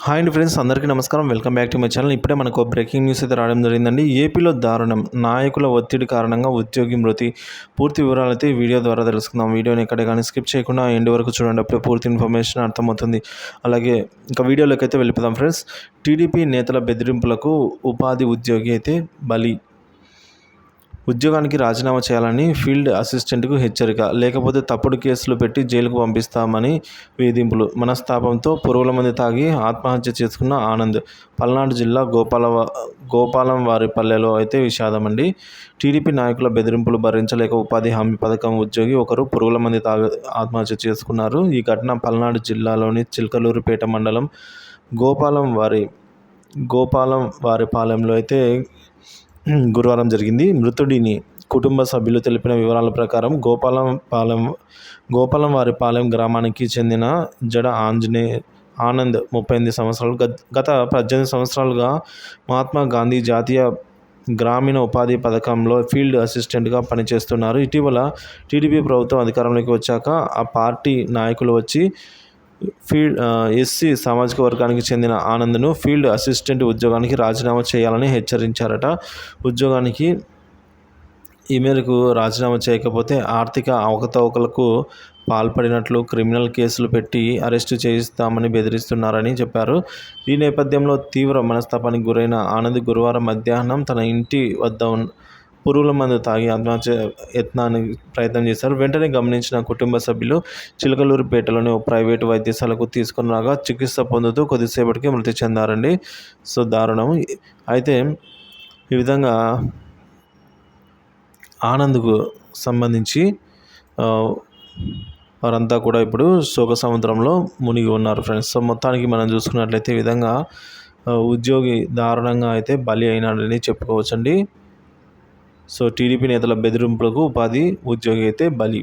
Hi అండి friends, అందరికీ నమస్కారం. Welcome back to my channel. ఇప్పుడే మనకు బ్రేకింగ్ న్యూస్ అయితే రావడం జరిగిందండి. ఏపీలో దారుణం, నాయకుల ఒత్తిడి కారణంగా ఉద్యోగి మృతి. పూర్తి వివరాలైతే ఈ వీడియో ద్వారా తెలుసుకుందాం. వీడియోని ఎక్కడే కానీ స్కిప్ చేయకుండా ఎండ్ వరకు చూడండి, అప్పుడే పూర్తి ఇన్ఫర్మేషన్ అర్థమవుతుంది. అలాగే ఇంకా వీడియోలోకి అయితే వెళ్ళిపోదాం ఫ్రెండ్స్. టీడీపీ నేతల బెదిరింపులకు ఉపాధి ఉద్యోగి అయితే బలి. ఉద్యోగానికి రాజీనామా చేయాలని ఫీల్డ్ అసిస్టెంట్కు హెచ్చరిక, లేకపోతే తప్పుడు కేసులు పెట్టి జైలుకు పంపిస్తామని వేధింపులు. మనస్తాపంతో పురుగుల మంది తాగి ఆత్మహత్య చేసుకున్న ఆనంద్. పల్నాడు జిల్లా గోపాలం వారిపల్లెలో అయితే విషాదం అండి. టీడీపీ నాయకుల బెదిరింపులు భరించలేక ఉపాధి హామీ పథకం ఉద్యోగి ఒకరు పురుగుల మంది తాగి ఆత్మహత్య చేసుకున్నారు. ఈ ఘటన పల్నాడు జిల్లాలోని చిలకలూరిపేట మండలం గోపాలం వారిపాలెంలో అయితే గురువారం జరిగింది. మృతుడిని కుటుంబ సభ్యులు తెలిపిన వివరాల ప్రకారం గోపాలం వారిపాలెం గ్రామానికి చెందిన జడ ఆనంద్ 38 సంవత్సరాలు. గత 18 సంవత్సరాలుగా మహాత్మా గాంధీ జాతీయ గ్రామీణ ఉపాధి పథకంలో ఫీల్డ్ అసిస్టెంట్గా పనిచేస్తున్నారు. ఇటీవల టీడీపీ ప్రభుత్వం అధికారంలోకి వచ్చాక ఆ పార్టీ నాయకులు వచ్చి ఎస్సీ సామాజిక వర్గానికి చెందిన ఆనంద్ను ఫీల్డ్ అసిస్టెంట్ ఉద్యోగానికి రాజీనామా చేయాలని హెచ్చరించారట. ఉద్యోగానికి ఈ మేరకు రాజీనామా చేయకపోతే ఆర్థిక అవకతవకలకు పాల్పడినట్లు క్రిమినల్ కేసులు పెట్టి అరెస్టు చేయిస్తామని బెదిరిస్తున్నారని చెప్పారు. ఈ నేపథ్యంలో తీవ్ర మనస్తాపానికి గురైన ఆనంద్ గురువారం మధ్యాహ్నం తన ఇంటి వద్ద పురుగుల మందు తాగి ఆత్మహత్య యత్నానికి ప్రయత్నం చేశారు. వెంటనే గమనించిన కుటుంబ సభ్యులు చిలకలూరిపేటలోని ఓ ప్రైవేటు వైద్యశాలకు తీసుకుని రాగా చికిత్స పొందుతూ కొద్దిసేపటికి మృతి చెందారండి. సో దారుణం. అయితే ఈ విధంగా ఆనంద్కు సంబంధించి వారంతా కూడా ఇప్పుడు శోక సముద్రంలో మునిగి ఉన్నారు ఫ్రెండ్స్. సో మొత్తానికి మనం చూసుకున్నట్లయితే ఈ విధంగా ఉద్యోగి దారుణంగా అయితే బలి అయినాడని చెప్పుకోవచ్చండి. సో టీడీపీ నేతల బెదిరింపులకు ఉపాధి ఉద్యోగి అయితే బలి.